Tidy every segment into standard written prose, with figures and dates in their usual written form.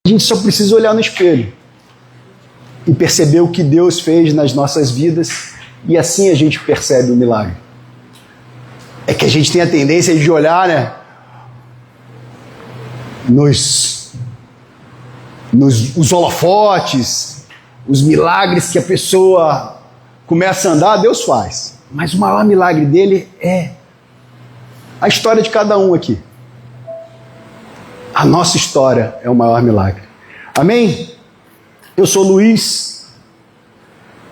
A gente só precisa olhar no espelho e perceber o que Deus fez nas nossas vidas, e assim a gente percebe o milagre. É que a gente tem a tendência de olhar, né, nos holofotes, os milagres que a pessoa começa a andar, Deus faz. Mas o maior milagre dele é a história de cada um aqui. A nossa história é o maior milagre. Amém? Eu sou Luiz,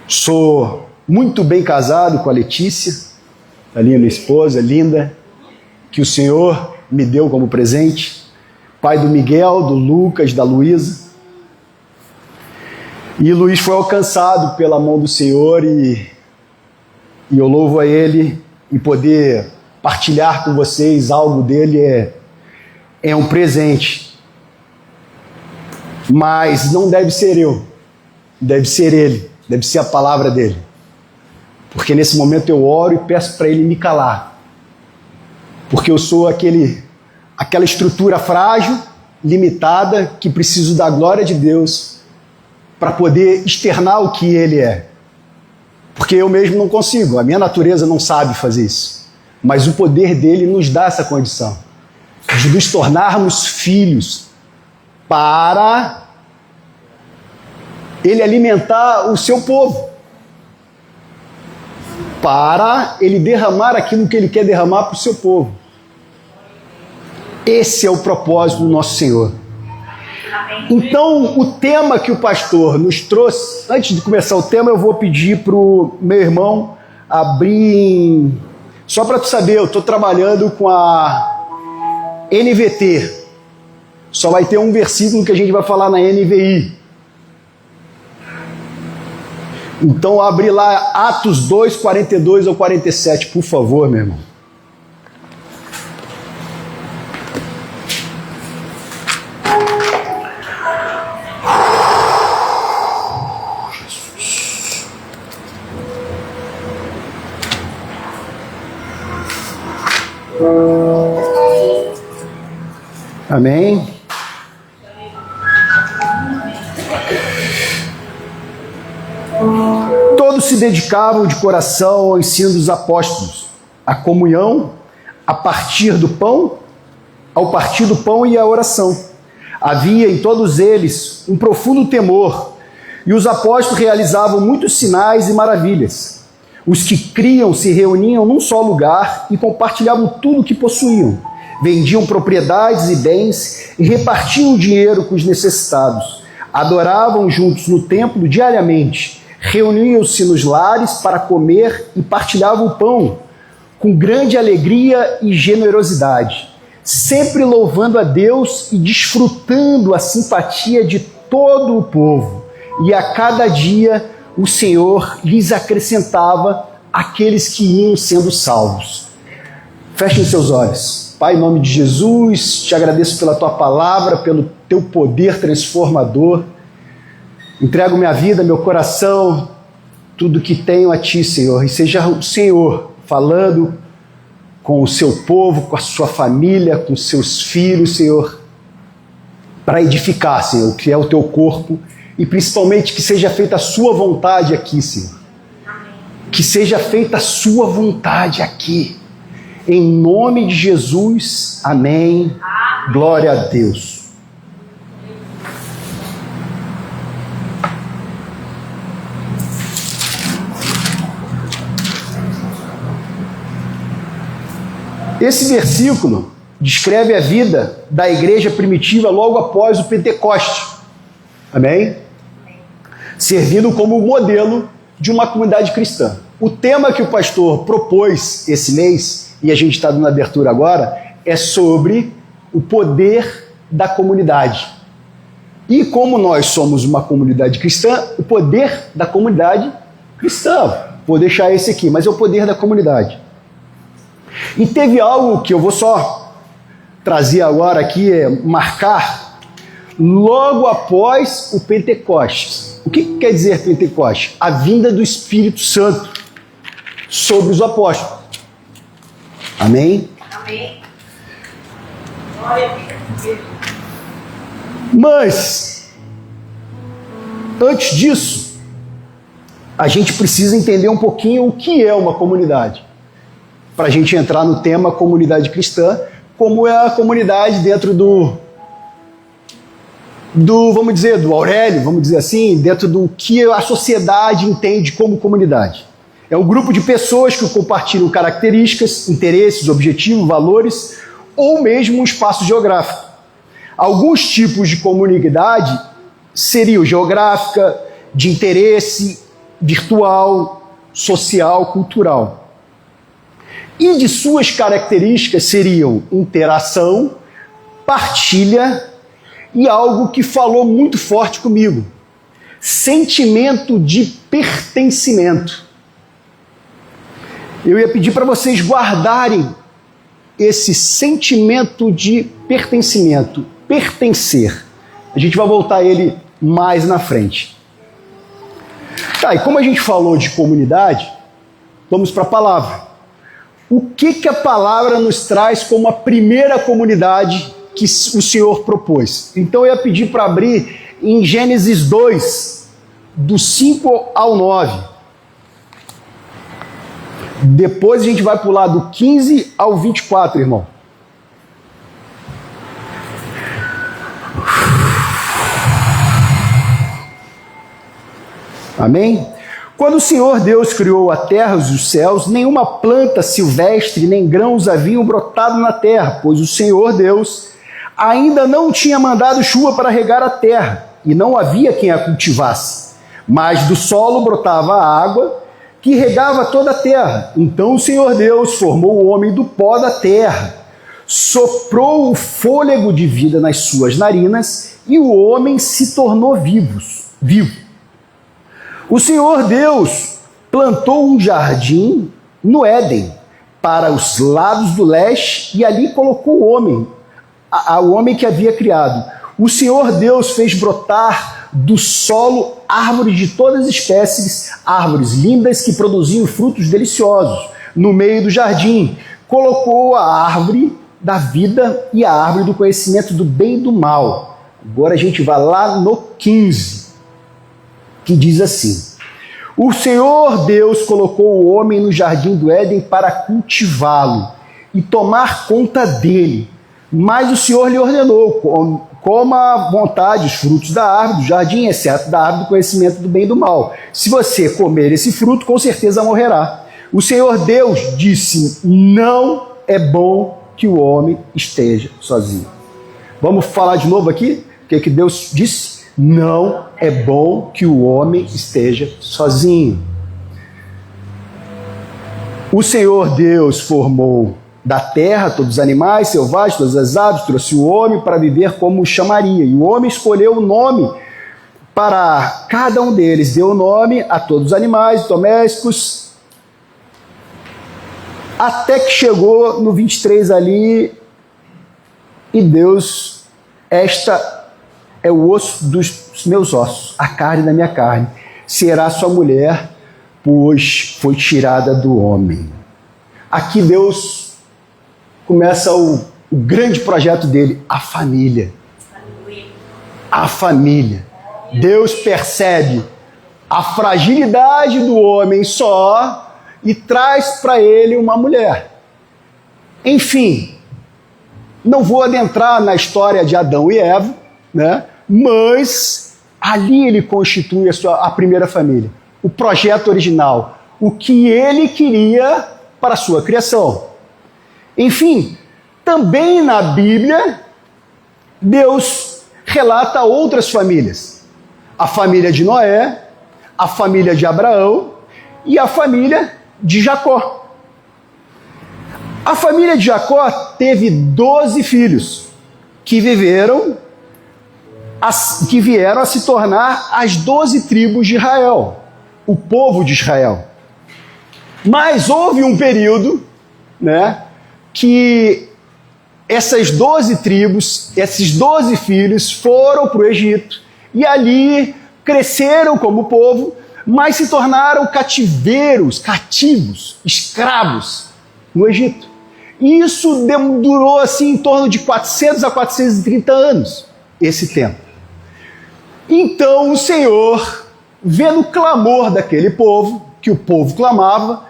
sou muito bem casado com a Letícia, a minha esposa linda, que o Senhor me deu como presente, pai do Miguel, do Lucas, da Luísa. E Luiz foi alcançado pela mão do Senhor e eu louvo a Ele, e poder partilhar com vocês algo dele é um presente. Mas não deve ser eu, deve ser Ele, deve ser a palavra dele. Porque nesse momento eu oro e peço para Ele me calar. Porque eu sou aquela estrutura frágil, limitada, que preciso da glória de Deus para poder externar o que Ele é. Porque eu mesmo não consigo, a minha natureza não sabe fazer isso. Mas o poder dele nos dá essa condição de nos tornarmos filhos para Ele alimentar o seu povo, para Ele derramar aquilo que Ele quer derramar para o seu povo. Esse é o propósito do nosso Senhor. Então, o tema que o pastor nos trouxe, antes de começar o tema, eu vou pedir para o meu irmão abrir. Só para tu saber, eu estou trabalhando com a NVT. Só vai ter um versículo que a gente vai falar na NVI. Então, abre lá Atos 2, 42 ao 47, por favor, meu irmão. Amém? Todos se dedicavam de coração ao ensino dos apóstolos, à comunhão, ao partir do pão e à oração. Havia em todos eles um profundo temor, e os apóstolos realizavam muitos sinais e maravilhas. Os que criam se reuniam num só lugar e compartilhavam tudo o que possuíam. Vendiam propriedades e bens e repartiam o dinheiro com os necessitados. Adoravam juntos no templo diariamente. Reuniam-se nos lares para comer e partilhavam o pão com grande alegria e generosidade, sempre louvando a Deus e desfrutando a simpatia de todo o povo. E a cada dia o Senhor lhes acrescentava aqueles que iam sendo salvos. Fechem seus olhos. Pai, em nome de Jesus, te agradeço pela tua palavra, pelo teu poder transformador. Entrego minha vida, meu coração, tudo que tenho a ti, Senhor. E seja o Senhor falando com o seu povo, com a sua família, com os seus filhos, Senhor, para edificar, Senhor, o que é o teu corpo. E principalmente que seja feita a sua vontade aqui, Senhor. Que seja feita a sua vontade aqui. Em nome de Jesus, amém. Glória a Deus. Esse versículo descreve a vida da igreja primitiva logo após o Pentecoste. Amém? Servindo como modelo de uma comunidade cristã. O tema que o pastor propôs esse mês, e a gente está dando abertura agora, é sobre o poder da comunidade. E como nós somos uma comunidade cristã, o poder da comunidade cristã. Vou deixar esse aqui, mas é o poder da comunidade. E teve algo que eu vou só trazer agora aqui, marcar, logo após o Pentecostes. O que quer dizer Pentecostes? A vinda do Espírito Santo sobre os apóstolos. Amém? Amém. Glória a Deus. Mas, antes disso, a gente precisa entender um pouquinho o que é uma comunidade. Para a gente entrar no tema comunidade cristã, como é a comunidade dentro do Aurélio, vamos dizer assim, dentro do que a sociedade entende como comunidade. É um grupo de pessoas que compartilham características, interesses, objetivos, valores ou mesmo um espaço geográfico. Alguns tipos de comunidade seriam geográfica, de interesse, virtual, social, cultural. E de suas características seriam interação, partilha e algo que falou muito forte comigo: sentimento de pertencimento. Eu ia pedir para vocês guardarem esse sentimento de pertencimento, pertencer. A gente vai voltar a ele mais na frente. Tá, e como a gente falou de comunidade, vamos para a palavra. O que a palavra nos traz como a primeira comunidade que o Senhor propôs? Então eu ia pedir para abrir em Gênesis 2, do 5 ao 9. Depois a gente vai pular do 15 ao 24, irmão. Amém? Quando o Senhor Deus criou a terra e os céus, nenhuma planta silvestre nem grãos haviam brotado na terra, pois o Senhor Deus ainda não tinha mandado chuva para regar a terra, e não havia quem a cultivasse. Mas do solo brotava a água que regava toda a terra. Então o Senhor Deus formou o homem do pó da terra, soprou o fôlego de vida nas suas narinas, e o homem se tornou vivo. O Senhor Deus plantou um jardim no Éden, para os lados do leste, e ali colocou o homem, o homem que havia criado. O Senhor Deus fez brotar do solo árvores de todas as espécies, árvores lindas que produziam frutos deliciosos. No meio do jardim, colocou a árvore da vida e a árvore do conhecimento do bem e do mal. Agora a gente vai lá no 15, que diz assim: o Senhor Deus colocou o homem no jardim do Éden para cultivá-lo e tomar conta dele. Mas o Senhor lhe ordenou: coma à vontade os frutos da árvore do jardim, exceto da árvore do conhecimento do bem e do mal. Se você comer esse fruto, com certeza morrerá. O Senhor Deus disse: não é bom que o homem esteja sozinho. Vamos falar de novo aqui? O que Deus disse? Não é bom que o homem esteja sozinho. O Senhor Deus formou da terra todos os animais selvagens, todas as aves, trouxe o homem para viver como o chamaria. E o homem escolheu o nome para cada um deles, deu o nome a todos os animais domésticos, até que chegou no 23 ali, e Deus: esta é o osso dos meus ossos, a carne da minha carne, será sua mulher, pois foi tirada do homem. Aqui Deus começa o grande projeto dele, a família. A família. Deus percebe a fragilidade do homem só e traz para ele uma mulher. Enfim, não vou adentrar na história de Adão e Eva, né? Mas ali ele constitui a primeira família, o projeto original, o que ele queria para a sua criação. Enfim, também na Bíblia, Deus relata outras famílias. A família de Noé, a família de Abraão e a família de Jacó. A família de Jacó teve 12 filhos que vieram a se tornar as 12 tribos de Israel, o povo de Israel. Mas houve um período, né, que essas 12 tribos, esses 12 filhos foram para o Egito e ali cresceram como povo, mas se tornaram cativos, escravos no Egito. E isso durou assim em torno de 400 a 430 anos, esse tempo. Então o Senhor, vendo o clamor daquele povo, que o povo clamava,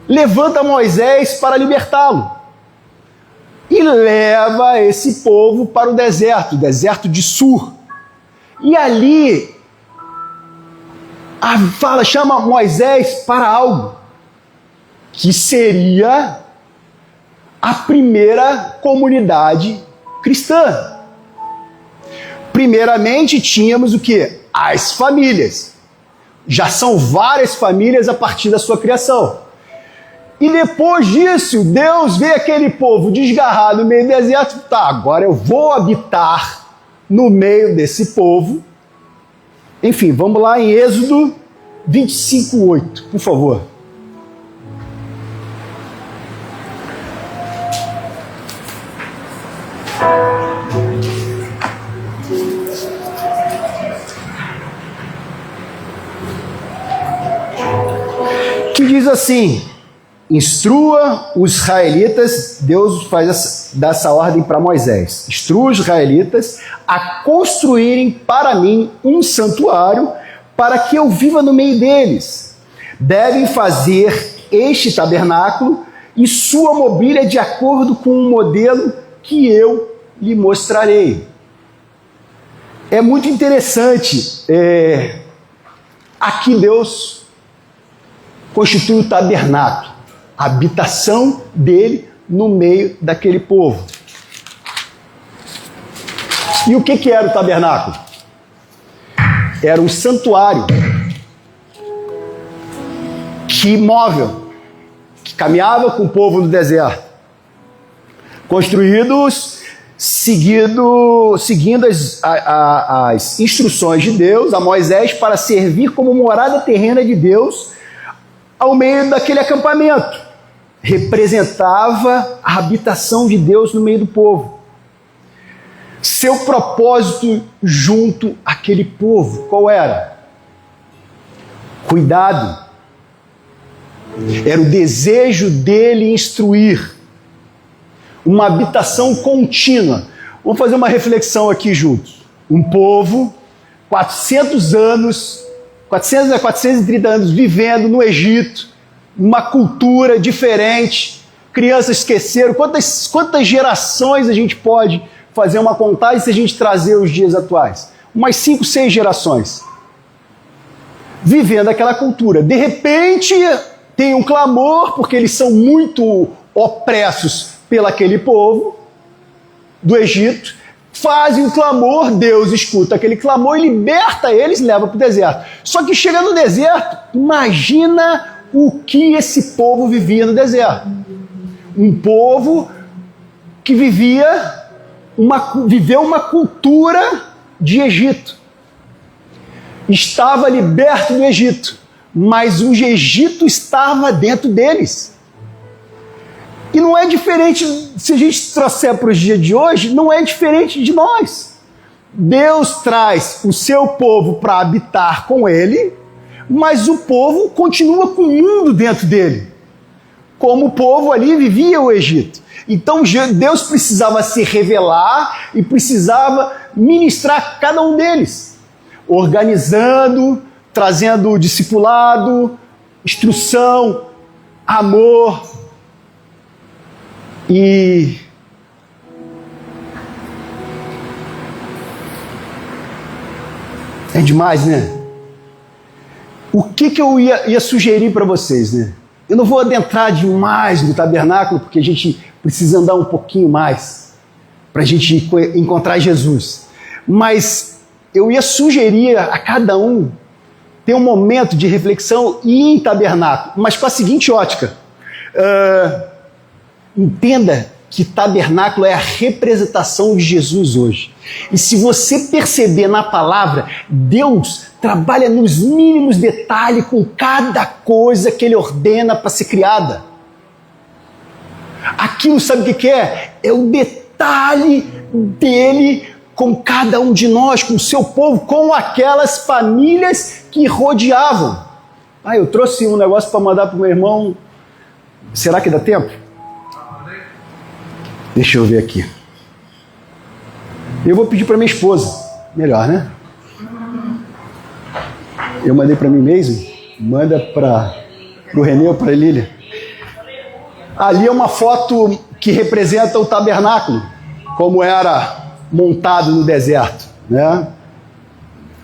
levanta Moisés para libertá-lo e leva esse povo para o deserto de Sur. E ali chama Moisés para algo que seria a primeira comunidade cristã. Primeiramente tínhamos o quê? As famílias. Já são várias famílias a partir da sua criação. E depois disso, Deus vê aquele povo desgarrado no meio do deserto. Tá, agora eu vou habitar no meio desse povo. Enfim, vamos lá em Êxodo 25:8, por favor. Que diz assim: instrua os israelitas, Deus dá essa ordem para Moisés, instrua os israelitas a construírem para mim um santuário para que eu viva no meio deles. Devem fazer este tabernáculo e sua mobília de acordo com o modelo que eu lhe mostrarei. É muito interessante, aqui Deus constitui o tabernáculo, a habitação dele no meio daquele povo. E o que era o tabernáculo? Era um santuário móvel, que caminhava com o povo no deserto, construídos seguindo as instruções de Deus a Moisés para servir como morada terrena de Deus ao meio daquele acampamento. Representava a habitação de Deus no meio do povo. Seu propósito junto àquele povo, qual era? Cuidado. Era o desejo dele instruir. Uma habitação contínua. Vamos fazer uma reflexão aqui juntos. Um povo, 400 anos, 400 a 430 anos vivendo no Egito, uma cultura diferente, crianças esqueceram. Quantas gerações a gente pode fazer uma contagem se a gente trazer os dias atuais? Umas 5, 6 gerações. Vivendo aquela cultura. De repente, tem um clamor, porque eles são muito opressos pelaquele povo do Egito. Fazem um clamor, Deus escuta aquele clamor e liberta eles e leva para o deserto. Só que chega no deserto, imagina o que esse povo vivia no deserto. Um povo que viveu uma cultura de Egito. Estava liberto do Egito, mas o Egito estava dentro deles. E não é diferente, se a gente trouxer para os dias de hoje, não é diferente de nós. Deus traz o seu povo para habitar com ele, mas o povo continua com o mundo dentro dele. Como o povo ali vivia o Egito. Então Deus precisava se revelar e precisava ministrar cada um deles. Organizando, trazendo discipulado, instrução, amor. E é demais, né? O que eu ia sugerir para vocês, né? Eu não vou adentrar demais no tabernáculo, porque a gente precisa andar um pouquinho mais para a gente encontrar Jesus. Mas eu ia sugerir a cada um ter um momento de reflexão e ir em tabernáculo, mas com a seguinte ótica. Entenda que tabernáculo é a representação de Jesus hoje. E se você perceber na palavra, Deus trabalha nos mínimos detalhes com cada coisa que Ele ordena para ser criada. Aquilo, sabe o que é? É o detalhe dele com cada um de nós, com o seu povo, com aquelas famílias que rodeavam. Eu trouxe um negócio para mandar para o meu irmão. Será que dá tempo? Deixa eu ver aqui. Eu vou pedir para minha esposa. Melhor, né? Eu mandei para mim mesmo, manda para o Renê ou para a Lília. Ali é uma foto que representa o tabernáculo, como era montado no deserto, né?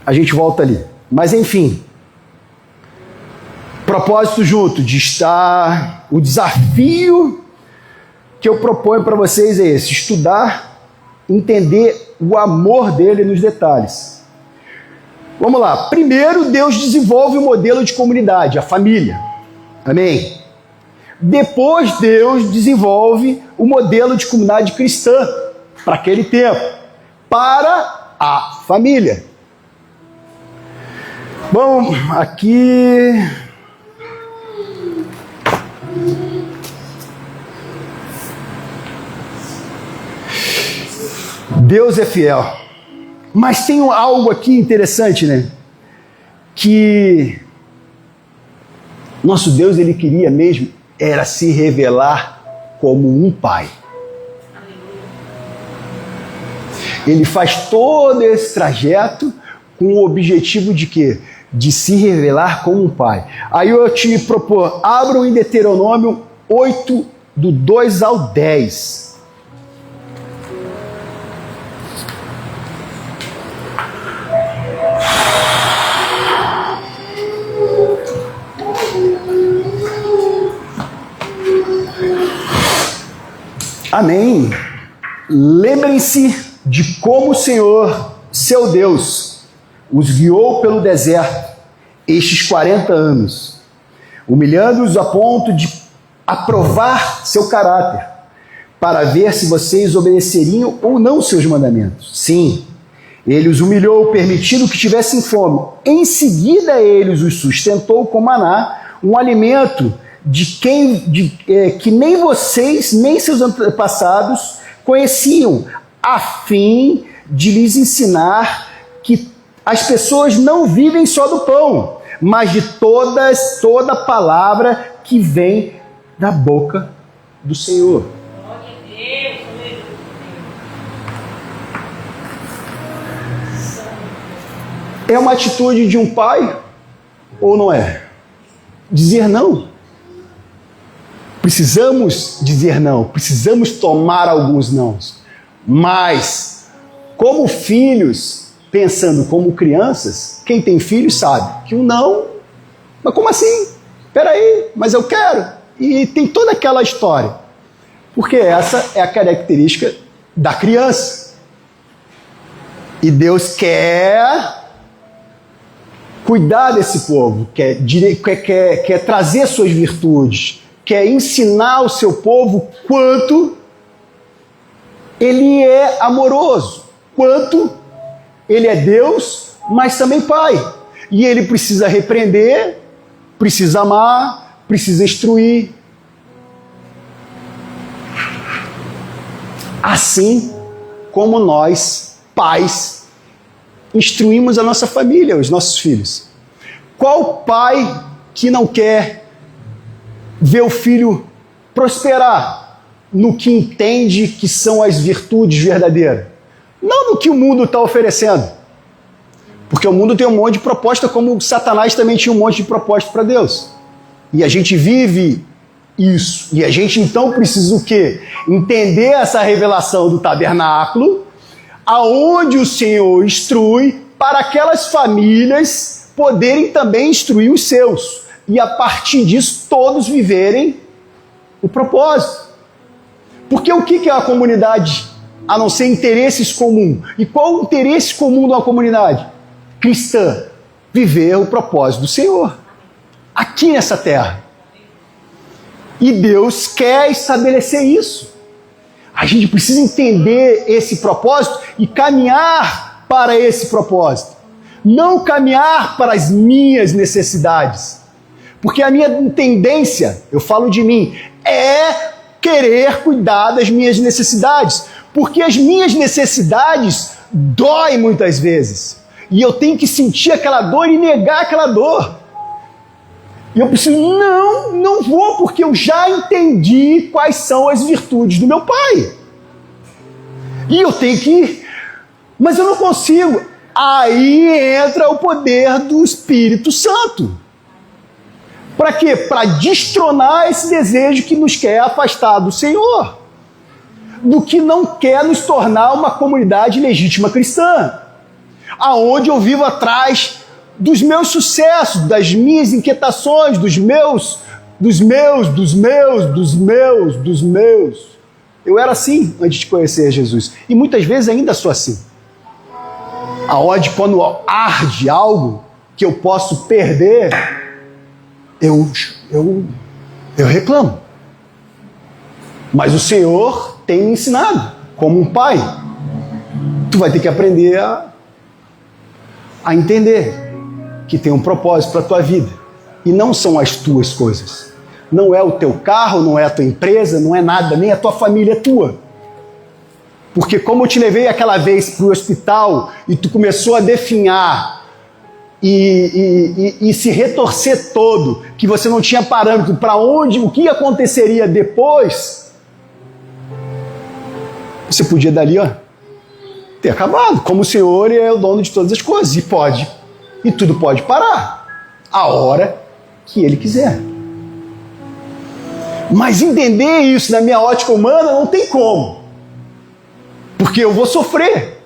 A gente volta ali. Mas enfim, propósito junto de estar, o desafio que eu proponho para vocês é esse: estudar, entender o amor dele nos detalhes. Vamos lá. Primeiro, Deus desenvolve o modelo de comunidade, a família. Amém? Depois, Deus desenvolve o modelo de comunidade cristã para aquele tempo, para a família. Bom, aqui... Deus é fiel. Mas tem algo aqui interessante, né? Que nosso Deus, ele queria mesmo era se revelar como um pai. Ele faz todo esse trajeto com o objetivo de quê? De se revelar como um pai. Aí eu te proponho, abram em Deuteronômio 8, do 2 ao 10. Amém. Lembrem-se de como o Senhor, seu Deus, os guiou pelo deserto estes 40 anos, humilhando-os a ponto de aprovar seu caráter, para ver se vocês obedeceriam ou não seus mandamentos. Sim, ele os humilhou, permitindo que tivessem fome. Em seguida, ele os sustentou com maná, um alimento que nem vocês, nem seus antepassados conheciam, a fim de lhes ensinar que as pessoas não vivem só do pão, mas de toda palavra que vem da boca do Senhor. É uma atitude de um pai ou não é? Dizer não. Precisamos dizer não, precisamos tomar alguns nãos. Mas, como filhos, pensando como crianças, quem tem filhos sabe que um não, mas como assim? Peraí, mas eu quero. E tem toda aquela história. Porque essa é a característica da criança. E Deus quer cuidar desse povo, quer trazer suas virtudes, quer ensinar o seu povo quanto ele é amoroso, quanto ele é Deus, mas também Pai. E ele precisa repreender, precisa amar, precisa instruir. Assim como nós, pais, instruímos a nossa família, os nossos filhos. Qual pai que não quer ver o filho prosperar no que entende que são as virtudes verdadeiras? Não no que o mundo está oferecendo. Porque o mundo tem um monte de proposta, como Satanás também tinha um monte de proposta para Deus. E a gente vive isso. E a gente então precisa o quê? Entender essa revelação do tabernáculo, aonde o Senhor instrui para aquelas famílias poderem também instruir os seus. E a partir disso todos viverem o propósito. Porque o que é a comunidade? A não ser interesses comuns. E qual o interesse comum de uma comunidade cristã? Viver o propósito do Senhor, aqui nessa terra. E Deus quer estabelecer isso. A gente precisa entender esse propósito e caminhar para esse propósito. Não caminhar para as minhas necessidades. Porque a minha tendência, eu falo de mim, é querer cuidar das minhas necessidades. Porque as minhas necessidades doem muitas vezes. E eu tenho que sentir aquela dor e negar aquela dor. E eu preciso, não vou, porque eu já entendi quais são as virtudes do meu pai. E eu tenho que ir. Mas eu não consigo. Aí entra o poder do Espírito Santo. Para quê? Para destronar esse desejo que nos quer afastar do Senhor, do que não quer nos tornar uma comunidade legítima cristã, aonde eu vivo atrás dos meus sucessos, das minhas inquietações, dos meus. Eu era assim antes de conhecer Jesus. E muitas vezes ainda sou assim. Aonde quando arde algo que eu posso perder, eu reclamo. Mas o Senhor tem me ensinado, como um pai. Tu vai ter que aprender a entender que tem um propósito para a tua vida. E não são as tuas coisas. Não é o teu carro, não é a tua empresa, não é nada, nem a tua família é tua. Porque como eu te levei aquela vez para o hospital e tu começou a definhar e se retorcer todo, que você não tinha parâmetro para onde, o que aconteceria depois, você podia dali, ter acabado. Como o Senhor é o dono de todas as coisas, e tudo pode parar a hora que Ele quiser. Mas entender isso na minha ótica humana não tem como, porque eu vou sofrer.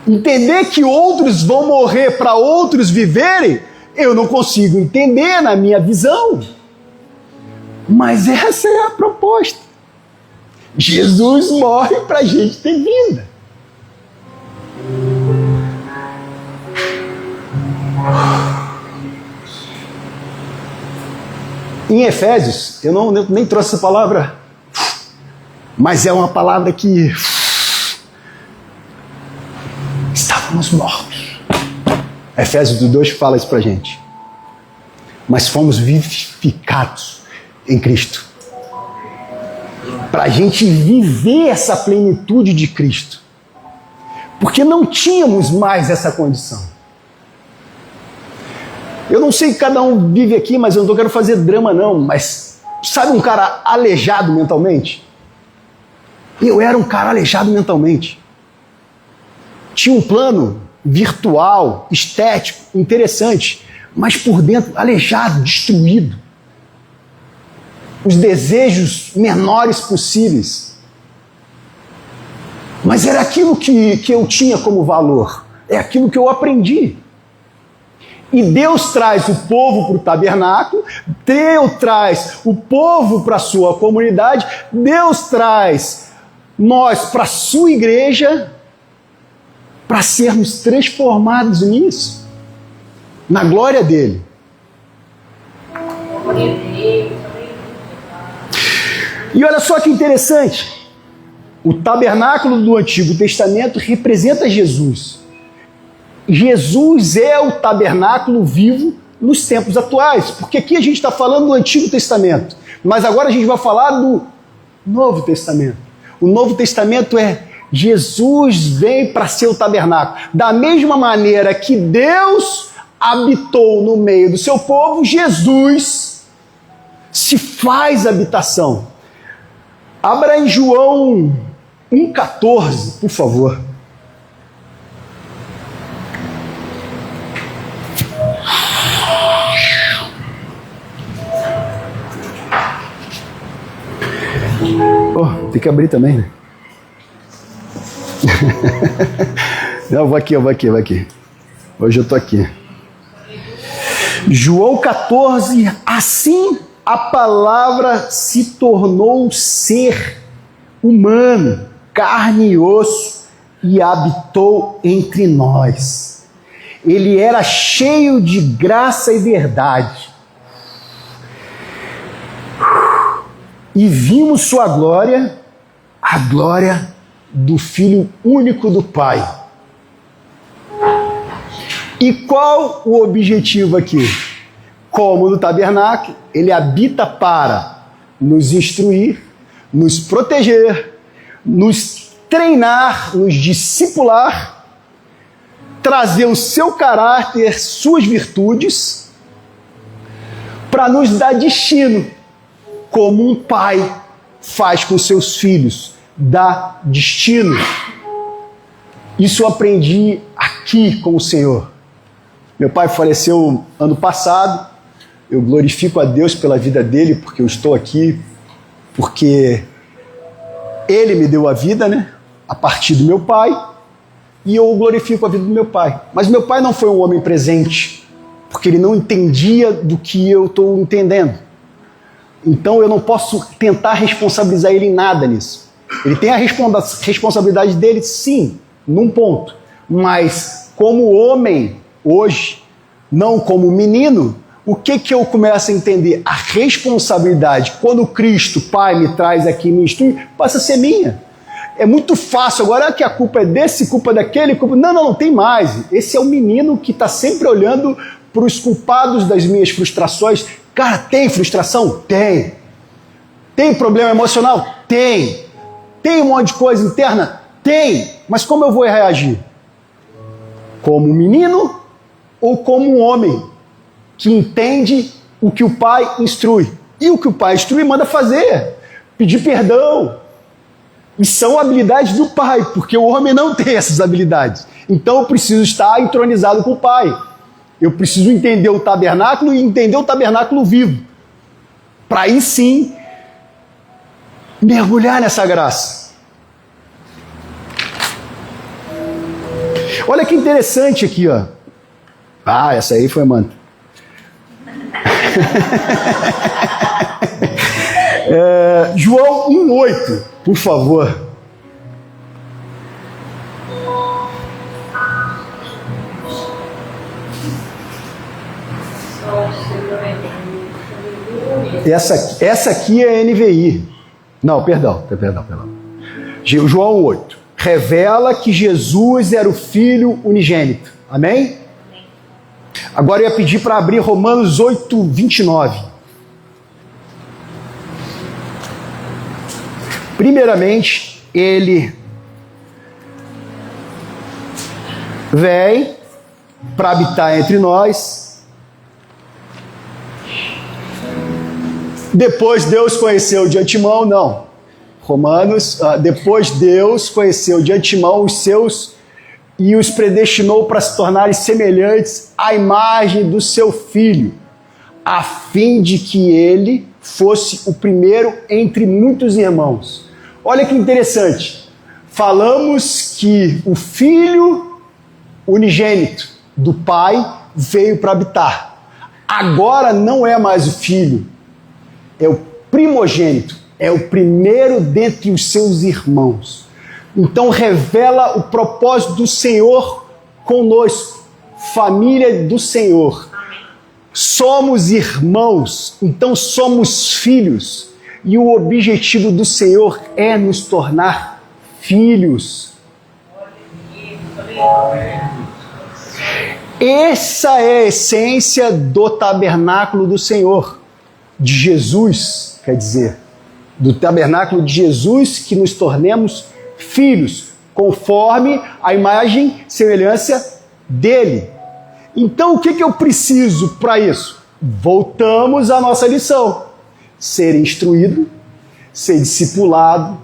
Entender que outros vão morrer para outros viverem, eu não consigo entender na minha visão. Mas essa é a proposta. Jesus morre para a gente ter vida. Em Efésios, eu nem trouxe essa palavra, mas é uma palavra que estávamos mortos. Efésios 2 fala isso pra gente. Mas fomos vivificados em Cristo. Para a gente viver essa plenitude de Cristo. Porque não tínhamos mais essa condição. Eu não sei que cada um vive aqui, mas eu não quero fazer drama não, mas sabe um cara aleijado mentalmente? Eu era um cara aleijado mentalmente. Tinha um plano virtual, estético, interessante, mas por dentro aleijado, destruído. Os desejos menores possíveis. Mas era aquilo que eu tinha como valor. É aquilo que eu aprendi. E Deus traz o povo para o tabernáculo, Deus traz o povo para a sua comunidade, Deus traz nós para a sua igreja, para sermos transformados nisso, na glória dele. E olha só que interessante, o tabernáculo do Antigo Testamento representa Jesus. Jesus é o tabernáculo vivo nos tempos atuais, porque aqui a gente está falando do Antigo Testamento, mas agora a gente vai falar do Novo Testamento. O Novo Testamento é Jesus vem para ser o tabernáculo. Da mesma maneira que Deus habitou no meio do seu povo, Jesus se faz habitação. Abra em João 1,14, por favor. Tem que abrir também, né? Não, eu vou aqui. Hoje eu tô aqui. João 14, assim a palavra se tornou ser humano, carne e osso, e habitou entre nós. Ele era cheio de graça e verdade. E vimos sua glória, a glória do Filho único do Pai. E qual o objetivo aqui? Como no tabernáculo, ele habita para nos instruir, nos proteger, nos treinar, nos discipular, trazer o seu caráter, suas virtudes, para nos dar destino. Como um pai faz com seus filhos, dá destino. Isso eu aprendi há aqui com o Senhor. Meu pai faleceu ano passado, eu glorifico a Deus pela vida dele, porque eu estou aqui, porque ele me deu a vida, né? A partir do meu pai, e eu glorifico a vida do meu pai. Mas meu pai não foi um homem presente, porque ele não entendia do que eu estou entendendo. Então eu não posso tentar responsabilizar ele em nada nisso. Ele tem a responsabilidade dele, sim, num ponto. Mas como homem, hoje, não como menino, o que eu começo a entender? A responsabilidade, quando Cristo, Pai, me traz aqui e me instrui, passa a ser minha. É muito fácil, agora que a culpa é desse, culpa daquele, culpa... Não tem mais. Esse é o menino que está sempre olhando para os culpados das minhas frustrações. Cara, tem frustração? Tem. Tem problema emocional? Tem. Tem um monte de coisa interna? Tem. Mas como eu vou reagir? Como um menino ou como um homem que entende o que o pai instrui? E o que o pai instrui manda fazer. Pedir perdão. E são habilidades do pai, porque o homem não tem essas habilidades. Então eu preciso estar entronizado com o pai. Eu preciso entender o tabernáculo e entender o tabernáculo vivo. Para aí sim mergulhar nessa graça. Olha que interessante aqui, ó. Ah, essa aí foi manta. João 1,8, por favor. Essa aqui é NVI. Não, perdão. João 1,8. Revela que Jesus era o Filho unigênito. Amém? Agora eu ia pedir para abrir Romanos 8:29. Primeiramente, ele vem para habitar entre nós. Depois Deus conheceu de antemão, não. Romanos, depois Deus conheceu de antemão os seus e os predestinou para se tornarem semelhantes à imagem do seu Filho, a fim de que ele fosse o primeiro entre muitos irmãos. Olha que interessante. Falamos que o Filho unigênito do Pai veio para habitar. Agora não é mais o Filho, é o primogênito, é o primeiro dentre os seus irmãos. Então revela o propósito do Senhor conosco, família do Senhor. Somos irmãos, então somos filhos. E o objetivo do Senhor é nos tornar filhos. Essa é a essência do tabernáculo do Senhor, de Jesus, quer dizer, do tabernáculo de Jesus, que nos tornemos filhos, conforme a imagem e semelhança dele. Então, o que eu preciso para isso? Voltamos à nossa lição. Ser instruído, ser discipulado,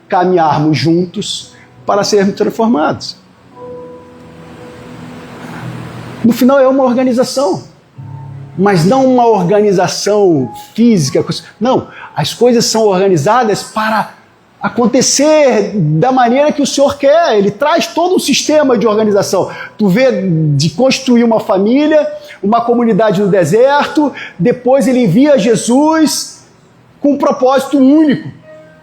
caminharmos juntos para sermos transformados. No final é uma organização, mas não uma organização física. Não, as coisas são organizadas para acontecer da maneira que o Senhor quer. Ele traz todo um sistema de organização. Tu vê de construir uma família, uma comunidade no deserto, depois ele envia Jesus com um propósito único,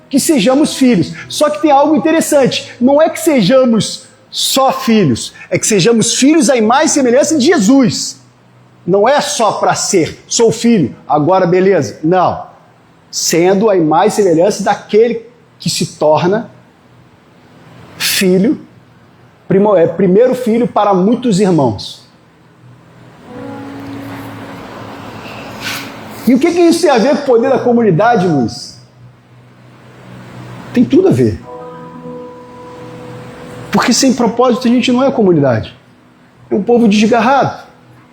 que sejamos filhos. Só que tem algo interessante, não é que sejamos só filhos, é que sejamos filhos à imagem e semelhança de Jesus. Não é só para ser, sou filho, agora beleza. Não. Sendo a imagem e semelhança daquele que se torna filho, primeiro filho para muitos irmãos. E o que isso tem a ver com o poder da comunidade, Luiz? Tem tudo a ver. Porque sem propósito a gente não é comunidade. É um povo desgarrado.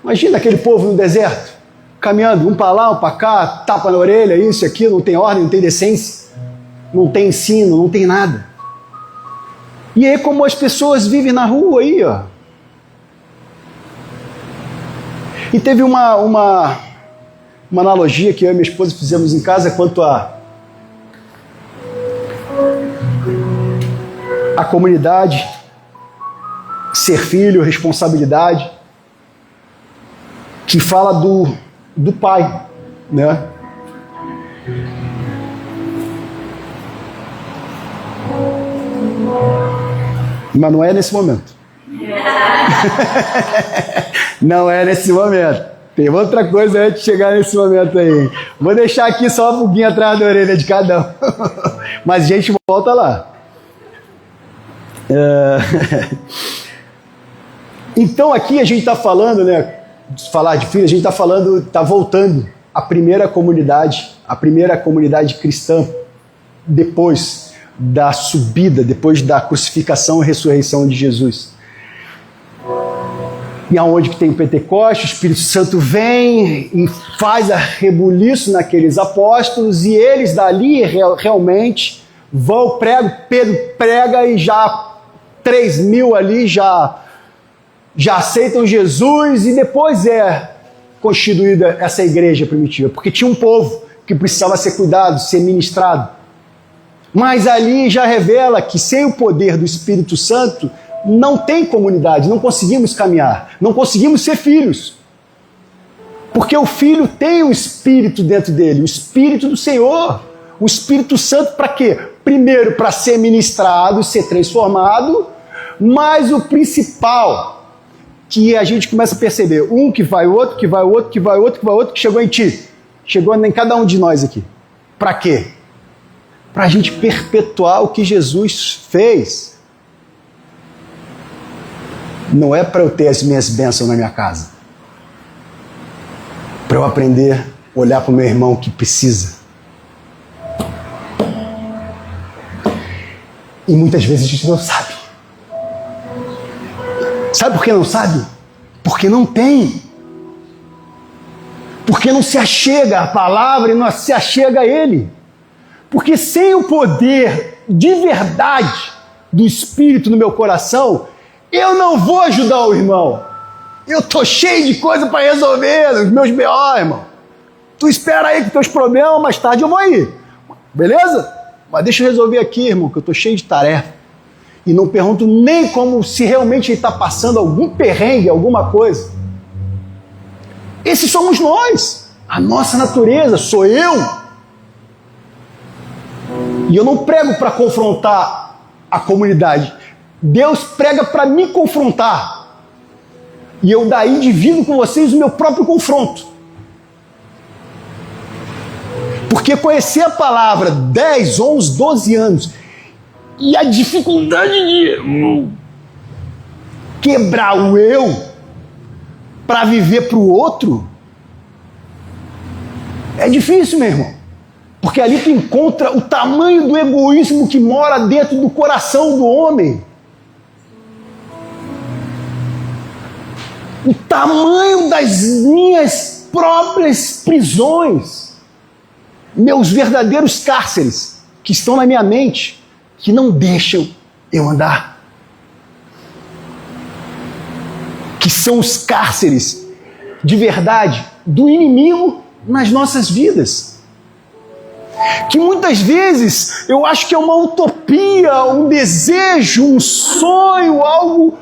Imagina aquele povo no deserto, caminhando um para lá, um para cá, tapa na orelha, isso e aquilo, não tem ordem, não tem decência, não tem ensino, não tem nada. E aí como as pessoas vivem na rua aí, ó. E teve uma analogia que eu e minha esposa fizemos em casa quanto a comunidade, ser filho, responsabilidade, que fala do pai, né? Mas não é nesse momento. Não é nesse momento. Tem outra coisa antes de chegar nesse momento aí. Vou deixar aqui só uma pulguinha atrás da orelha de cada um. Mas a gente volta lá. Então aqui a gente está falando, né? Falar de filho, a gente está falando, está voltando à primeira comunidade cristã, depois da subida, depois da crucificação e ressurreição de Jesus. E aonde que tem Pentecostes, o Espírito Santo vem e faz a rebuliço naqueles apóstolos, e eles dali realmente vão, Pedro prega e já 3.000 ali já aceitam Jesus, e depois é constituída essa igreja primitiva, porque tinha um povo que precisava ser cuidado, ser ministrado. Mas ali já revela que sem o poder do Espírito Santo não tem comunidade, não conseguimos caminhar, não conseguimos ser filhos. Porque o filho tem um espírito dentro dele, o Espírito do Senhor, o Espírito Santo para quê? Primeiro, para ser ministrado, ser transformado, mas o principal, que a gente começa a perceber, um que vai, outro, que vai, outro, que vai, outro, que vai, outro, que chegou em ti, chegou em cada um de nós aqui. Para quê? Para a gente perpetuar o que Jesus fez. Não é para eu ter as minhas bênçãos na minha casa. Para eu aprender a olhar para o meu irmão que precisa. E muitas vezes a gente não sabe. Sabe por que não sabe? Porque não tem. Porque não se achega à palavra e não se achega a Ele. Porque sem o poder de verdade do Espírito no meu coração, eu não vou ajudar o irmão. Eu estou cheio de coisa para resolver, os meus B.O., irmão. Tu espera aí com teus problemas, mais tarde eu vou aí. Beleza? Mas deixa eu resolver aqui, irmão, que eu estou cheio de tarefa. E não pergunto nem como se realmente ele está passando algum perrengue, alguma coisa. Esses somos nós. A nossa natureza, sou eu. E eu não prego para confrontar a comunidade. Deus prega para me confrontar. E eu daí divido com vocês o meu próprio confronto. Porque conhecer a palavra 10, 11, 12 anos e a dificuldade de quebrar o eu para viver para o outro é difícil, meu irmão. Porque ali tu encontra o tamanho do egoísmo que mora dentro do coração do homem. O tamanho das minhas próprias prisões. Meus verdadeiros cárceres que estão na minha mente, que não deixam eu andar. Que são os cárceres de verdade do inimigo nas nossas vidas. Que muitas vezes eu acho que é uma utopia, um desejo, um sonho, algo...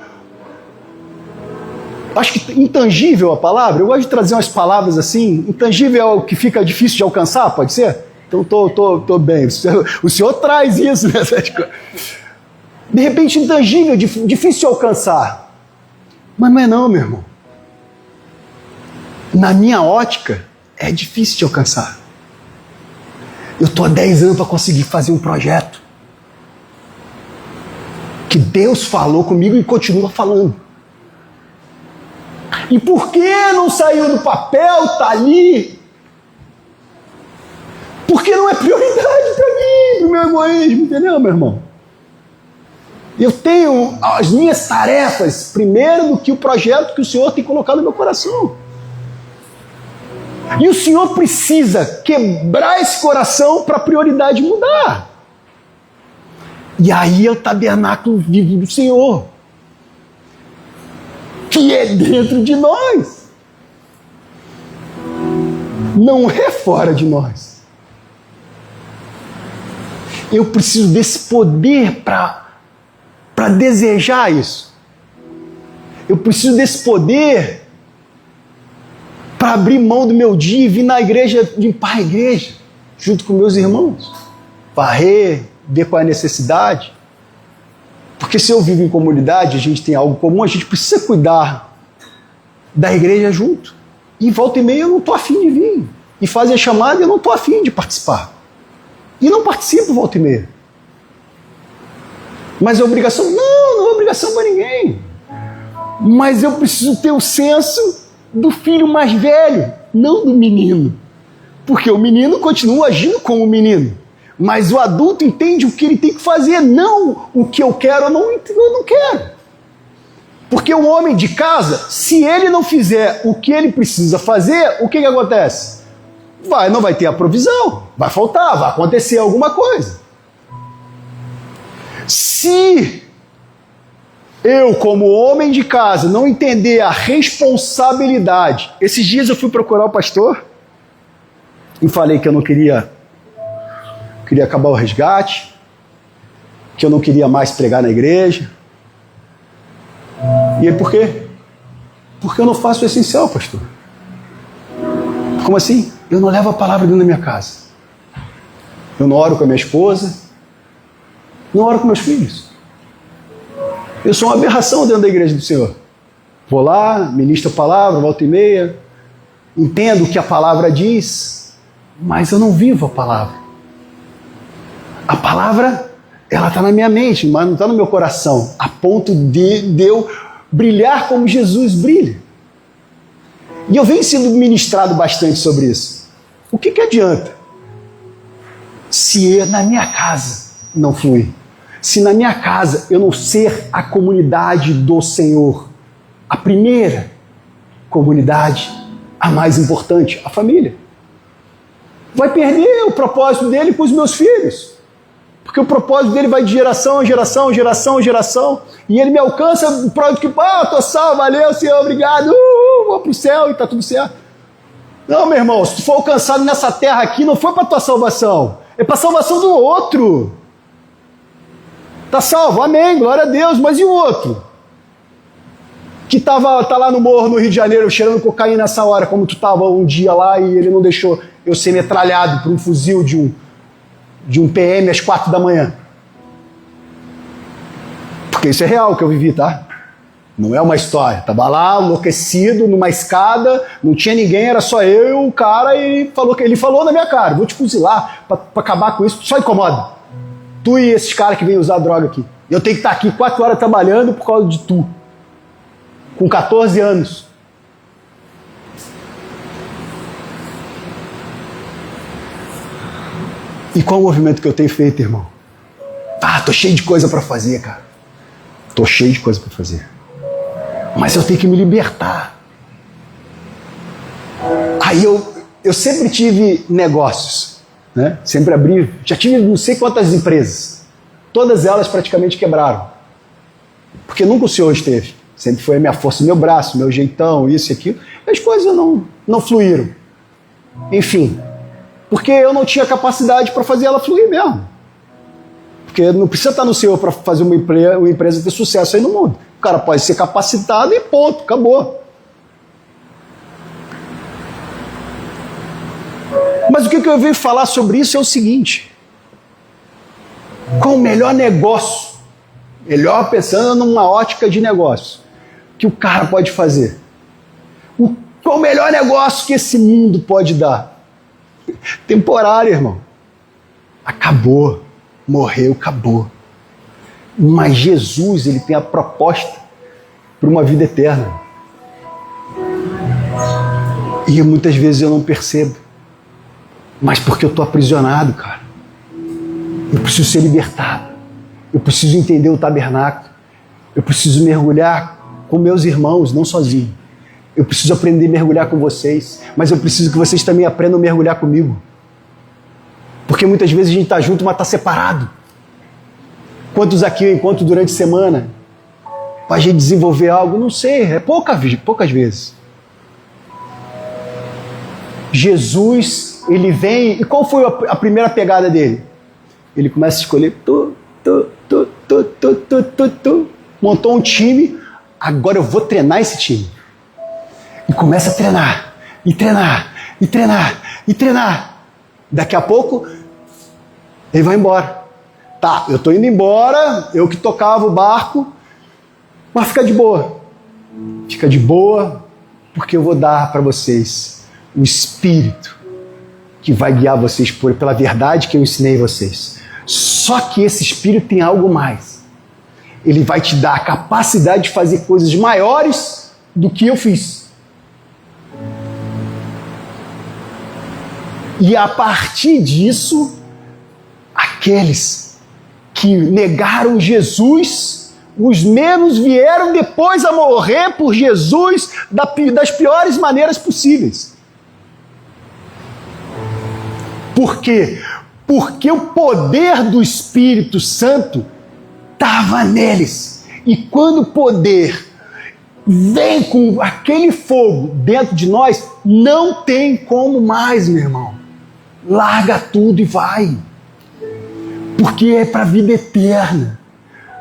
Acho que intangível a palavra. Eu gosto de trazer umas palavras assim. Intangível é o que fica difícil de alcançar, pode ser? Então tô bem. O senhor traz isso nessas coisas. De repente intangível, difícil de alcançar. Mas não é não, meu irmão. Na minha ótica, é difícil de alcançar. Eu estou há 10 anos para conseguir fazer um projeto que Deus falou comigo e continua falando. E por que não saiu do papel, está ali? Porque não é prioridade para mim, para o meu egoísmo, entendeu, meu irmão? Eu tenho as minhas tarefas primeiro do que o projeto que o Senhor tem colocado no meu coração. E o Senhor precisa quebrar esse coração para a prioridade mudar. E aí é o tabernáculo vivo do Senhor, que é dentro de nós. não é fora de nós. Eu preciso desse poder para desejar isso. Eu preciso desse poder para abrir mão do meu dia e vir na igreja, limpar a igreja, junto com meus irmãos. Varrer, ver qual é a necessidade. Porque se eu vivo em comunidade, a gente tem algo comum, a gente precisa cuidar da igreja junto. E volta e meia eu não estou afim de vir. E fazem a chamada e eu não estou afim de participar. E não participo volta e meia. Mas é obrigação? Não é obrigação para ninguém. Mas eu preciso ter o senso do filho mais velho, não do menino. Porque o menino continua agindo como menino. Mas o adulto entende o que ele tem que fazer, não o que eu quero ou não quero. Porque o homem de casa, se ele não fizer o que ele precisa fazer, o que acontece? Não vai ter a provisão, vai faltar, vai acontecer alguma coisa. Se eu, como homem de casa, não entender a responsabilidade... Esses dias eu fui procurar o pastor e falei que eu não queria acabar o resgate, que eu não queria mais pregar na igreja. E aí por quê? Porque eu não faço o essencial, pastor. Como assim? Eu não levo a palavra dentro da minha casa. Eu não oro com a minha esposa, não oro com meus filhos. Eu sou uma aberração dentro da igreja do Senhor. Vou lá, ministro a palavra, volta e meia, entendo o que a palavra diz, mas eu não vivo a palavra. A palavra, ela está na minha mente, mas não está no meu coração, a ponto de eu brilhar como Jesus brilha. E eu venho sendo ministrado bastante sobre isso. O que adianta se na minha casa não fluir? Se na minha casa eu não ser a comunidade do Senhor, a primeira comunidade, a mais importante, a família. Vai perder o propósito dele com os meus filhos. Porque o propósito dele vai de geração em geração, geração em geração. E ele me alcança para que, tô salvo, valeu, Senhor, obrigado, vou para o céu e está tudo certo. Não, meu irmão, se tu for alcançado nessa terra aqui, não foi para a tua salvação. É para a salvação do outro. Está salvo, amém, glória a Deus, mas e o outro? Que tá lá no morro, no Rio de Janeiro, cheirando cocaína nessa hora, como tu estava um dia lá e ele não deixou eu ser metralhado por um fuzil de um PM às 4 da manhã. Porque isso é real que eu vivi, tá? Não é uma história. Tava lá, enlouquecido, numa escada, não tinha ninguém, era só eu e o cara, e ele falou na minha cara, vou te fuzilar pra acabar com isso, só incomoda. Tu e esses caras que vêm usar droga aqui. Eu tenho que estar aqui 4 horas trabalhando por causa de tu. Com 14 anos. E qual o movimento que eu tenho feito, irmão? Tô cheio de coisa para fazer, cara. Tô cheio de coisa para fazer. Mas eu tenho que me libertar. Aí eu sempre tive negócios, né? Sempre abri, já tive não sei quantas empresas. Todas elas praticamente quebraram. Porque nunca o Senhor esteve. Sempre foi a minha força, meu braço, meu jeitão, isso e aquilo. E as coisas não fluíram. Enfim, porque eu não tinha capacidade para fazer ela fluir mesmo. Porque não precisa estar no Senhor para fazer uma empresa ter sucesso aí no mundo. O cara pode ser capacitado e ponto, acabou. Mas o que eu venho falar sobre isso é o seguinte. Qual o melhor negócio? Melhor pensando numa ótica de negócio que o cara pode fazer. Qual o melhor negócio que esse mundo pode dar? Temporário, irmão. Acabou. Morreu, acabou. Mas Jesus, ele tem a proposta para uma vida eterna. E muitas vezes eu não percebo. Mas porque eu estou aprisionado, cara. Eu preciso ser libertado. Eu preciso entender o tabernáculo. Eu preciso mergulhar com meus irmãos, não sozinho. Eu preciso aprender a mergulhar com vocês. Mas eu preciso que vocês também aprendam a mergulhar comigo. Porque muitas vezes a gente está junto, mas está separado. Quantos aqui eu encontro durante a semana? Para a gente desenvolver algo? Não sei, é poucas vezes. Jesus, ele vem, e qual foi a primeira pegada dele? Ele começa a escolher, montou um time, agora eu vou treinar esse time. E começa a treinar, e treinar, e treinar, e treinar. Daqui a pouco, ele vai embora. Tá, eu tô indo embora, eu que tocava o barco, mas fica de boa. Fica de boa, porque eu vou dar para vocês o Espírito que vai guiar vocês pela verdade que eu ensinei vocês. Só que esse Espírito tem algo mais. Ele vai te dar a capacidade de fazer coisas maiores do que eu fiz. E a partir disso, aqueles que negaram Jesus, os menos vieram depois a morrer por Jesus das piores maneiras possíveis. Por quê? Porque o poder do Espírito Santo estava neles. E quando o poder vem com aquele fogo dentro de nós, não tem como mais, meu irmão. Larga tudo e vai. Porque é para a vida eterna.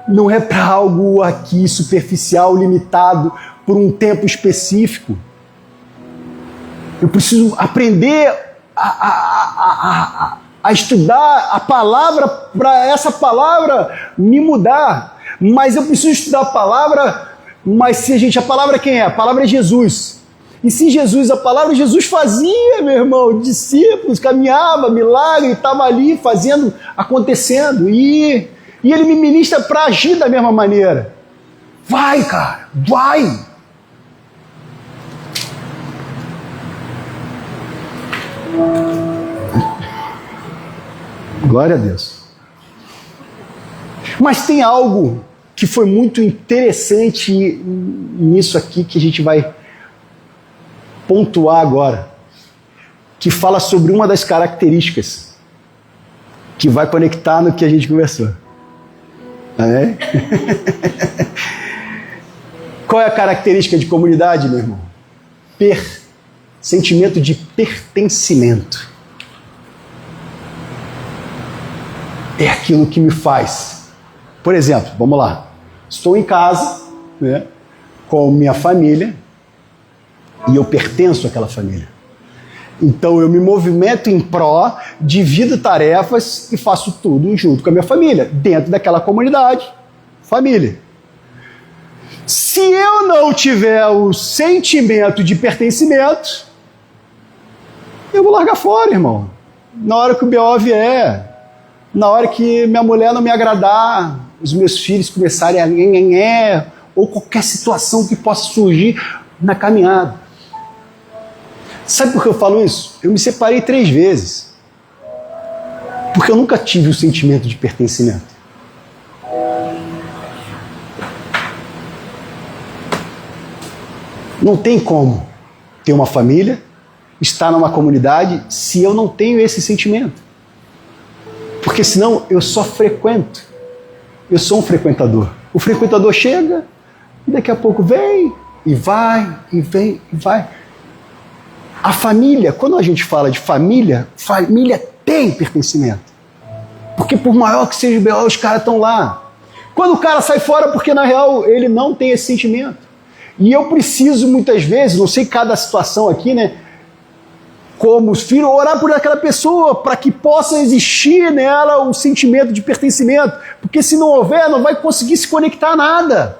Não é para algo aqui superficial, limitado por um tempo específico. Eu preciso aprender a estudar a palavra para essa palavra me mudar. Mas eu preciso estudar a palavra, mas se a palavra quem é? A palavra é Jesus. E se Jesus, a palavra Jesus fazia, meu irmão, discípulos, caminhava, milagre, estava ali fazendo, acontecendo. E ele me ministra para agir da mesma maneira. Vai, cara, vai! Glória a Deus. Mas tem algo que foi muito interessante nisso aqui que a gente vai pontuar agora, que fala sobre uma das características que vai conectar no que a gente conversou. Amém? Qual é a característica de comunidade, meu irmão? Sentimento de pertencimento. É aquilo que me faz. Por exemplo, vamos lá. Estou em casa, né, com minha família, e eu pertenço àquela família. Então eu me movimento em pró, divido tarefas e faço tudo junto com a minha família, dentro daquela comunidade, família. Se eu não tiver o sentimento de pertencimento, eu vou largar fora, irmão. Na hora que o BO vier, na hora que minha mulher não me agradar, os meus filhos começarem a ou qualquer situação que possa surgir na caminhada. Sabe por que eu falo isso? Eu me separei 3 vezes. Porque eu nunca tive o sentimento de pertencimento. Não tem como ter uma família, estar numa comunidade, se eu não tenho esse sentimento. Porque senão eu só frequento. Eu sou um frequentador. O frequentador chega e daqui a pouco vem e vai, e vem e vai. A família, quando a gente fala de família, família tem pertencimento. Porque por maior que seja o BO, os caras estão lá. Quando o cara sai fora, porque na real ele não tem esse sentimento. E eu preciso muitas vezes, não sei cada situação aqui, né? Como os filhos, orar por aquela pessoa para que possa existir nela o sentimento de pertencimento. Porque se não houver, não vai conseguir se conectar a nada.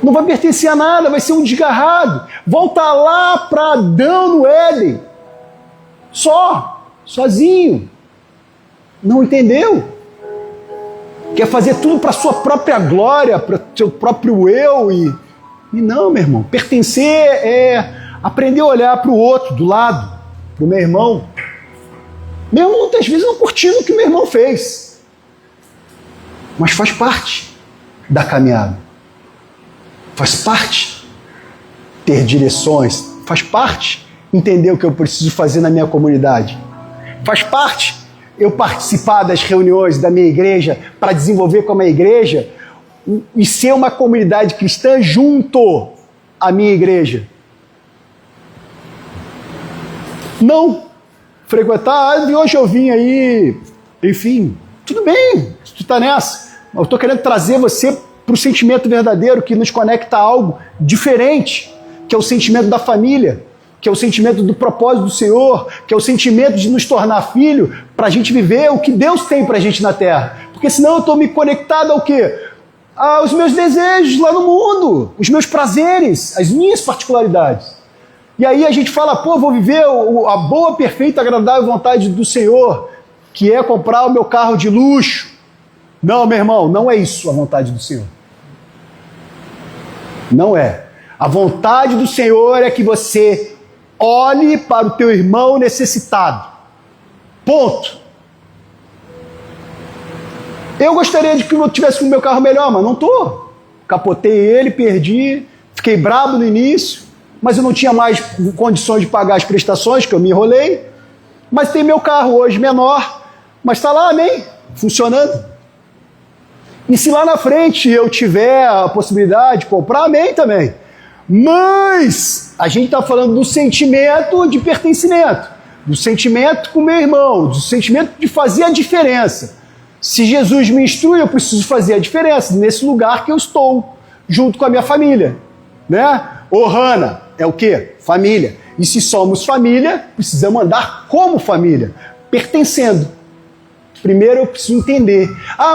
Não vai pertencer a nada, vai ser um desgarrado. Volta lá para Adão no Éden. Sozinho. Não entendeu? Quer fazer tudo para sua própria glória, para seu próprio eu. E não, meu irmão. Pertencer é aprender a olhar para o outro, do lado, para o meu irmão. Meu irmão, muitas vezes, não curtindo o que meu irmão fez. Mas faz parte da caminhada. Faz parte ter direções. Faz parte entender o que eu preciso fazer na minha comunidade. Faz parte eu participar das reuniões da minha igreja para desenvolver com a minha igreja e ser uma comunidade cristã junto à minha igreja. não frequentar. E hoje eu vim aí, enfim, tudo bem, se tu tá nessa. Eu estou querendo trazer você para o sentimento verdadeiro que nos conecta a algo diferente, que é o sentimento da família, que é o sentimento do propósito do Senhor, que é o sentimento de nos tornar filho, para a gente viver o que Deus tem para a gente na terra. Porque senão eu estou me conectado ao quê? Aos meus desejos lá no mundo, os meus prazeres, as minhas particularidades. E aí a gente fala, pô, vou viver a boa, perfeita, agradável vontade do Senhor, que é comprar o meu carro de luxo. Não, meu irmão, não é isso a vontade do Senhor. Não é. A vontade do Senhor é que você olhe para o teu irmão necessitado. Ponto. Eu gostaria de que eu tivesse com o meu carro melhor, mas não estou. Capotei ele, perdi, fiquei brabo no início, mas eu não tinha mais condições de pagar as prestações, que eu me enrolei. Mas tem meu carro hoje menor, mas está lá, amém? Funcionando. E se lá na frente eu tiver a possibilidade de comprar, amém também. Mas a gente está falando do sentimento de pertencimento, do sentimento com o meu irmão, do sentimento de fazer a diferença. Se Jesus me instrui, eu preciso fazer a diferença nesse lugar que eu estou, junto com a minha família. Né? Ohana é o quê? Família. E se somos família, precisamos andar como família, pertencendo. Primeiro eu preciso entender.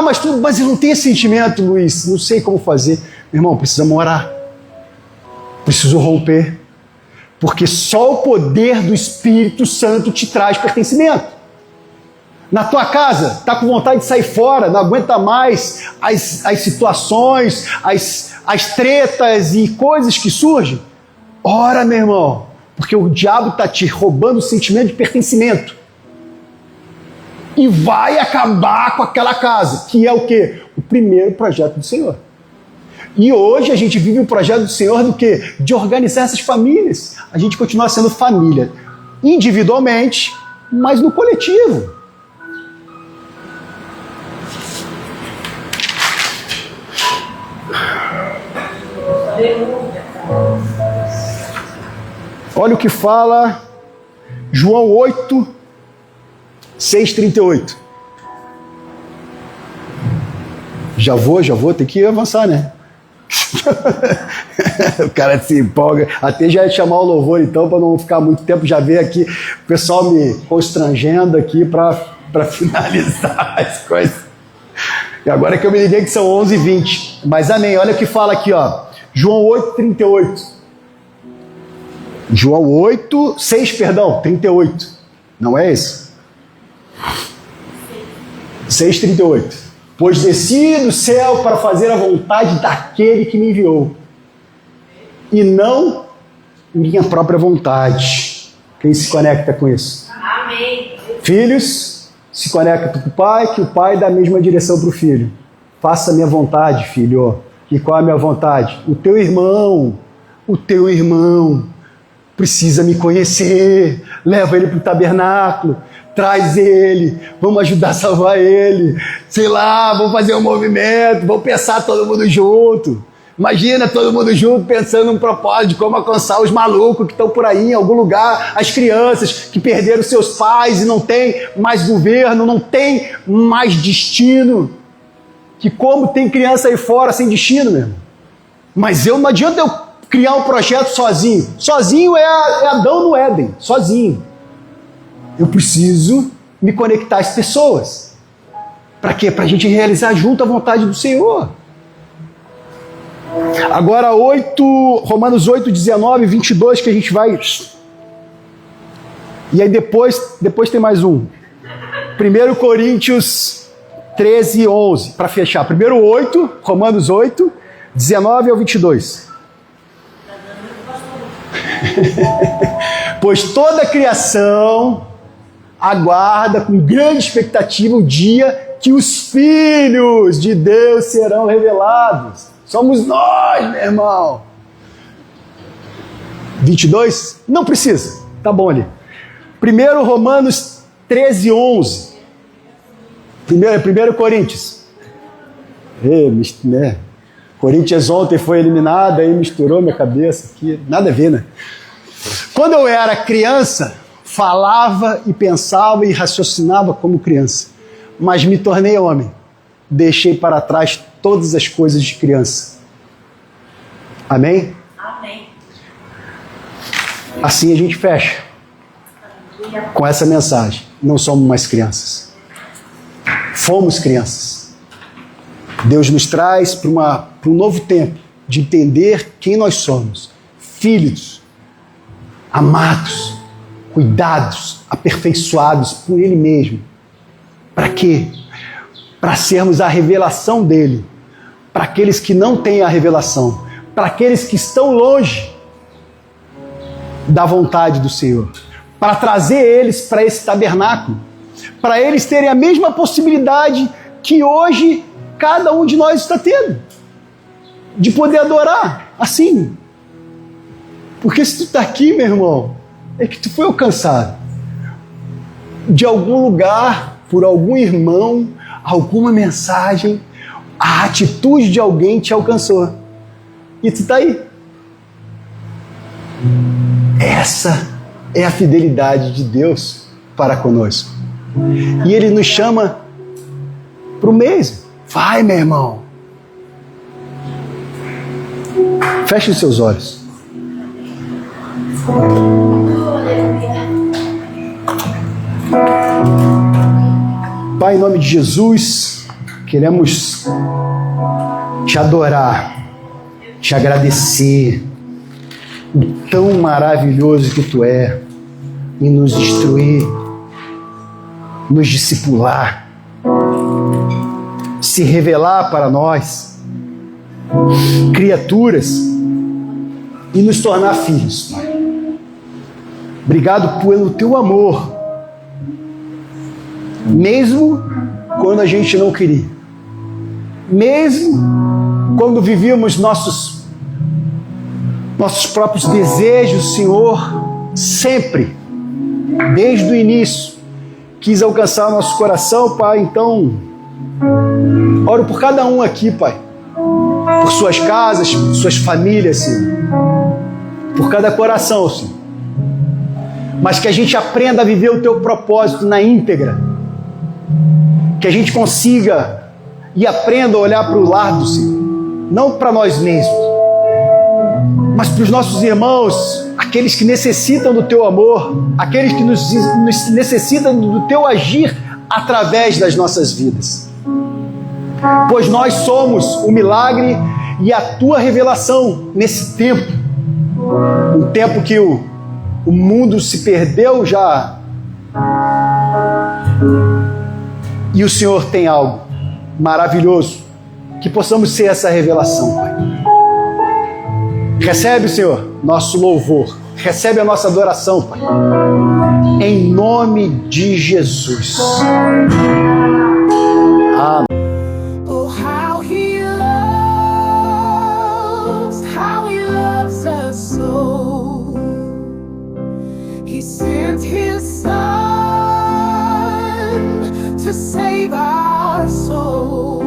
Mas eu não tenho esse sentimento, Luiz, não sei como fazer. Meu irmão, precisamos orar. Preciso romper. Porque só o poder do Espírito Santo te traz pertencimento. Na tua casa, está com vontade de sair fora, não aguenta mais as situações, as tretas e coisas que surgem? Ora, meu irmão, porque o diabo está te roubando o sentimento de pertencimento. E vai acabar com aquela casa, que é o quê? O primeiro projeto do Senhor. E hoje a gente vive um projeto do Senhor do quê? De organizar essas famílias. A gente continua sendo família, individualmente, mas no coletivo. Olha o que fala João 8, 6,38. Já vou, tem que avançar, né? O cara se empolga. Até já ia chamar o louvor então, para não ficar muito tempo, já ver aqui o pessoal me constrangendo aqui para finalizar as coisas. E agora que eu me liguei que são 11h20. Mas amém, olha o que fala aqui, ó. João 8,38. João 8, 6, 38. Não é esse? 6,38. Pois desci do céu para fazer a vontade daquele que me enviou, e não minha própria vontade. Quem se conecta com isso? Amém. Filhos, se conecta com o pai, que o pai dá a mesma direção para o filho. Faça a minha vontade, filho. E qual é a minha vontade? O teu irmão precisa me conhecer. Leva ele para o tabernáculo, traz ele, vamos ajudar a salvar ele. Sei lá, vamos fazer um movimento, vamos pensar todo mundo junto. Imagina todo mundo junto pensando num propósito de como alcançar os malucos que estão por aí em algum lugar, as crianças que perderam seus pais e não tem mais governo, não tem mais destino. Que como tem criança aí fora sem destino, meu irmão. Mas não adianta eu criar um projeto sozinho. Sozinho é Adão no Éden, sozinho. Eu preciso me conectar às pessoas. Para quê? Para a gente realizar junto a vontade do Senhor. Agora Romanos 8, 19 e 22 que a gente vai... E aí depois tem mais um. 1 Coríntios 13, 11. Para fechar. Primeiro 8, Romanos 8, 19 ao 22. Pois toda a criação aguarda com grande expectativa o dia que os filhos de Deus serão revelados. Somos nós, meu irmão. 22? Não precisa. Tá bom ali. Primeiro Romanos 13, 11. 1 Coríntios. Né? Corinthians ontem foi eliminado, aí misturou minha cabeça aqui. Nada a ver, né? Quando eu era criança, falava e pensava e raciocinava como criança, mas me tornei homem. Deixei para trás todas as coisas de criança. Amém? Amém. Assim a gente fecha com essa mensagem. Não somos mais crianças. Fomos crianças. Deus nos traz para um novo tempo de entender quem nós somos. Filhos, amados, cuidados, aperfeiçoados por Ele mesmo. Para quê? Para sermos a revelação dEle. Para aqueles que não têm a revelação. Para aqueles que estão longe da vontade do Senhor. Para trazer eles para esse tabernáculo. Para eles terem a mesma possibilidade que hoje cada um de nós está tendo. De poder adorar assim. Porque se tu está aqui, meu irmão, é que tu foi alcançado. De algum lugar, por algum irmão, alguma mensagem, a atitude de alguém te alcançou. E tu está aí. Essa é a fidelidade de Deus para conosco. E Ele nos chama para o mesmo. Vai, meu irmão. Feche os seus olhos. Pai, em nome de Jesus, queremos te adorar, te agradecer, o tão maravilhoso que tu é, em nos instruir, nos discipular, se revelar para nós, criaturas, e nos tornar filhos, Pai. Obrigado pelo teu amor, mesmo quando a gente não queria, mesmo quando vivíamos nossos próprios desejos, Senhor, sempre, desde o início, quis alcançar o nosso coração, Pai. Então, oro por cada um aqui, Pai, por suas casas, por suas famílias, Senhor, por cada coração, Senhor, mas que a gente aprenda a viver o teu propósito na íntegra, que a gente consiga e aprenda a olhar para o lar do Senhor, não para nós mesmos, mas para os nossos irmãos, aqueles que necessitam do teu amor, aqueles que nos necessitam do teu agir através das nossas vidas. Pois nós somos o milagre e a tua revelação nesse tempo, um tempo que o mundo se perdeu já, e o Senhor tem algo maravilhoso, que possamos ser essa revelação, Pai. Recebe, Senhor, nosso louvor, recebe a nossa adoração, Pai, em nome de Jesus. Amém. Oh, how he loves us so. He sent his son to save our soul.